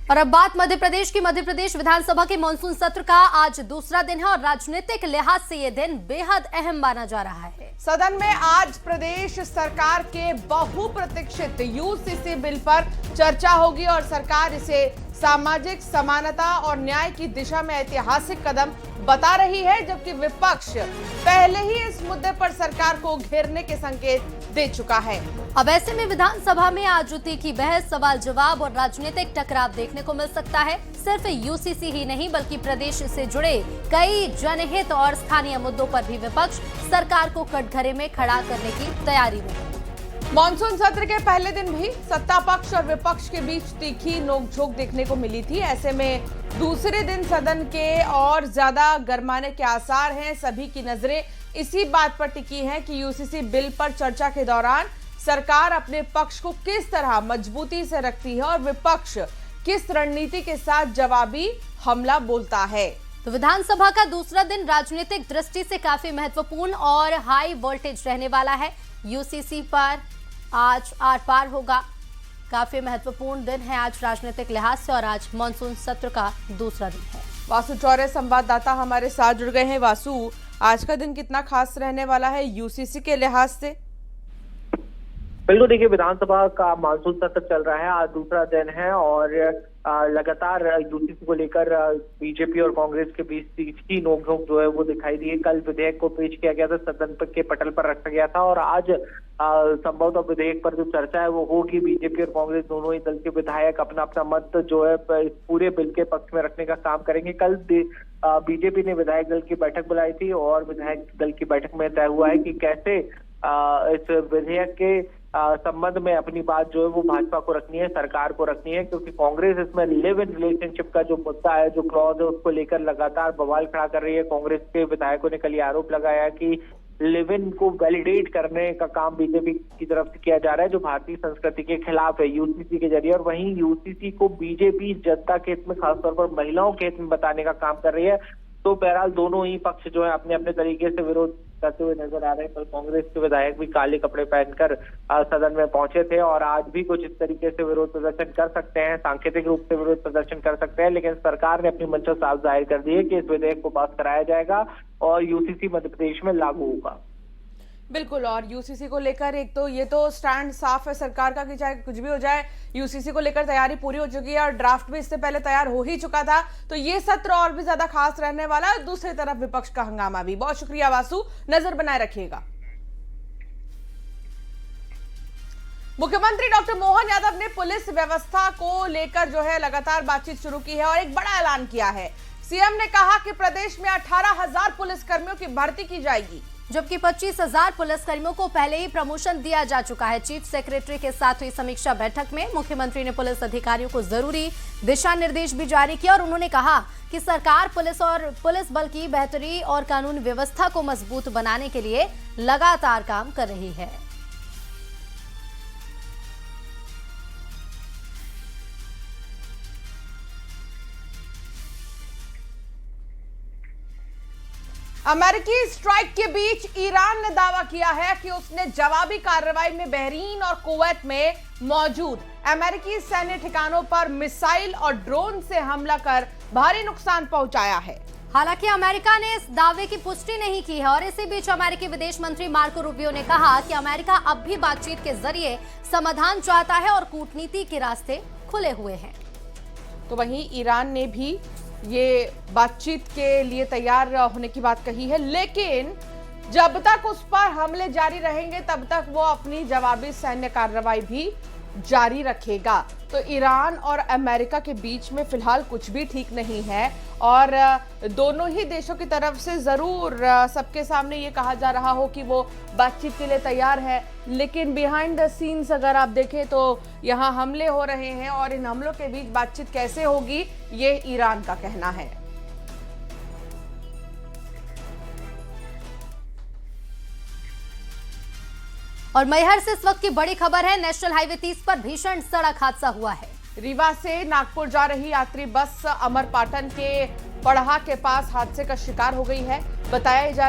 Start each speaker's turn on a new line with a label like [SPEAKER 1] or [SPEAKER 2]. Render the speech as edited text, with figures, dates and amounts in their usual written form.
[SPEAKER 1] और अब बात मध्य प्रदेश की। मध्य प्रदेश विधानसभा के मानसून सत्र का आज दूसरा दिन है और राजनीतिक लिहाज से ये दिन बेहद अहम माना जा रहा है।
[SPEAKER 2] सदन में आज प्रदेश सरकार के बहुप्रतीक्षित यूसीसी बिल पर चर्चा होगी और सरकार इसे सामाजिक समानता और न्याय की दिशा में ऐतिहासिक कदम बता रही है, जबकि विपक्ष पहले ही इस मुद्दे पर सरकार को घेरने के संकेत दे चुका है।
[SPEAKER 1] अब ऐसे में विधानसभा में आज तीखी बहस, सवाल जवाब और राजनीतिक टकराव देखने को मिल सकता है। सिर्फ यूसीसी ही नहीं बल्कि प्रदेश से जुड़े कई जनहित और स्थानीय मुद्दों पर भी विपक्ष सरकार को कटघरे में खड़ा करने की तैयारी में है।
[SPEAKER 2] मॉनसून सत्र के पहले दिन भी सत्ता पक्ष और विपक्ष के बीच तीखी नोकझोंक देखने को मिली थी। ऐसे में दूसरे दिन सदन के और ज्यादा गरमाने के आसार हैं। सभी की नजरें इसी बात पर टिकी हैं कि यूसीसी बिल पर चर्चा के दौरान सरकार अपने पक्ष को किस तरह मजबूती से रखती है और विपक्ष किस रणनीति के साथ जवाबी हमला बोलता है।
[SPEAKER 1] तो विधानसभा का दूसरा दिन राजनीतिक दृष्टि से काफी महत्वपूर्ण और हाई वोल्टेज रहने वाला है। यूसीसी पर आज आर पार होगा। काफी महत्वपूर्ण दिन है आज राजनीतिक लिहाज से और आज मानसून सत्र का दूसरा दिन है।
[SPEAKER 2] वासु चौरे संवाददाता हमारे साथ जुड़ गए हैं। वासु, आज का दिन कितना खास रहने वाला है यूसीसी के लिहाज से?
[SPEAKER 3] बिल्कुल, देखिए विधानसभा का मानसून सत्र चल रहा है, आज दूसरा दिन है और लगातार यूसीसी को लेकर बीजेपी और कांग्रेस के बीच तीखी नोकझोंक जो है वो दिखाई दी है। कल विधेयक को पेश किया गया था, सदन के पटल पर रखा गया था और आज संभवतः विधेयक पर जो चर्चा है वो होगी। बीजेपी और कांग्रेस दोनों ही दल के विधायक अपना अपना मत जो है इस पूरे बिल के पक्ष में रखने का काम करेंगे। कल बीजेपी ने विधायक दल की बैठक बुलाई थी और विधायक दल की बैठक में तय हुआ है कि कैसे इस विधेयक के संबंध में अपनी बात जो है वो भाजपा को रखनी है, सरकार को रखनी है, क्योंकि कांग्रेस इसमें लिव इन रिलेशनशिप का जो मुद्दा है, जो क्लॉज है, उसको लेकर लगातार बवाल खड़ा कर रही है। कांग्रेस के विधायकों ने कल ये आरोप लगाया कि लिव इन को वैलिडेट करने का काम बीजेपी की तरफ से किया जा रहा है, जो भारतीय संस्कृति के खिलाफ है यूसीसी के जरिए। और वहीं यूसीसी को बीजेपी जनता के हित में, खासतौर पर महिलाओं के हित में बताने का काम कर रही है। तो बहरहाल दोनों ही पक्ष जो है अपने अपने तरीके से विरोध करते हुए नजर आ रहे हैं। कल कांग्रेस के विधायक भी काले कपड़े पहनकर सदन में पहुंचे थे और आज भी कुछ इस तरीके से विरोध प्रदर्शन कर सकते हैं, सांकेतिक रूप से विरोध प्रदर्शन कर सकते हैं, लेकिन सरकार ने अपनी मंशा साफ जाहिर कर दी है कि इस विधेयक को पास कराया जाएगा और यूसीसी मध्य प्रदेश में लागू होगा।
[SPEAKER 2] बिल्कुल, और यूसीसी को लेकर एक तो ये तो स्टैंड साफ है सरकार का कि चाहे कुछ भी हो जाए यूसीसी को लेकर तैयारी पूरी हो चुकी है और ड्राफ्ट भी इससे पहले तैयार हो ही चुका था। तो ये सत्र और भी ज्यादा खास रहने वाला है। दूसरी तरफ विपक्ष का हंगामा भी। बहुत शुक्रिया वासु, नजर बनाए रखिएगा। मुख्यमंत्री डॉक्टर मोहन यादव ने पुलिस व्यवस्था को लेकर जो है लगातार बातचीत शुरू की है और एक बड़ा ऐलान किया है। सीएम ने कहा कि प्रदेश में 18,000 पुलिसकर्मियों की भर्ती की जाएगी,
[SPEAKER 1] जबकि 25,000 पुलिसकर्मियों को पहले ही प्रमोशन दिया जा चुका है। चीफ सेक्रेटरी के साथ हुई समीक्षा बैठक में मुख्यमंत्री ने पुलिस अधिकारियों को जरूरी दिशा निर्देश भी जारी किया और उन्होंने कहा कि सरकार पुलिस बल की बेहतरी और कानून व्यवस्था को मजबूत बनाने के लिए लगातार काम कर रही है।
[SPEAKER 2] अमेरिकी स्ट्राइक के बीच ईरान ने दावा किया है कि उसने जवाबी कार्रवाई में बहरीन और कुवैत में मौजूद अमेरिकी सैन्य ठिकानों पर मिसाइल और ड्रोन से हमला कर भारी नुकसान पहुंचाया है।
[SPEAKER 1] हालांकि अमेरिका ने इस दावे की पुष्टि नहीं की है और इसी बीच अमेरिकी विदेश मंत्री मार्को रूबियो ने कहा कि अमेरिका अब भी बातचीत के जरिए समाधान चाहता है और कूटनीति के रास्ते खुले हुए हैं।
[SPEAKER 2] तो वहीं ईरान ने भी ये बातचीत के लिए तैयार होने की बात कही है, लेकिन जब तक उस पर हमले जारी रहेंगे तब तक वो अपनी जवाबी सैन्य कार्रवाई भी जारी रखेगा। तो ईरान और अमेरिका के बीच में फिलहाल कुछ भी ठीक नहीं है और दोनों ही देशों की तरफ से जरूर सबके सामने ये कहा जा रहा हो कि वो बातचीत के लिए तैयार है, लेकिन बिहाइंड द सीन्स अगर आप देखें तो यहाँ हमले हो रहे हैं और इन हमलों के बीच बातचीत कैसे होगी ये ईरान का कहना है।
[SPEAKER 1] और मैहर से इस वक्त की बड़ी खबर है। नेशनल हाईवे 30 पर भीषण सड़क हादसा हुआ है।
[SPEAKER 2] रीवा से नागपुर जा रही यात्री बस अमरपाटन के पड़हा के पास हादसे का शिकार हो गई है। बताया जा रहा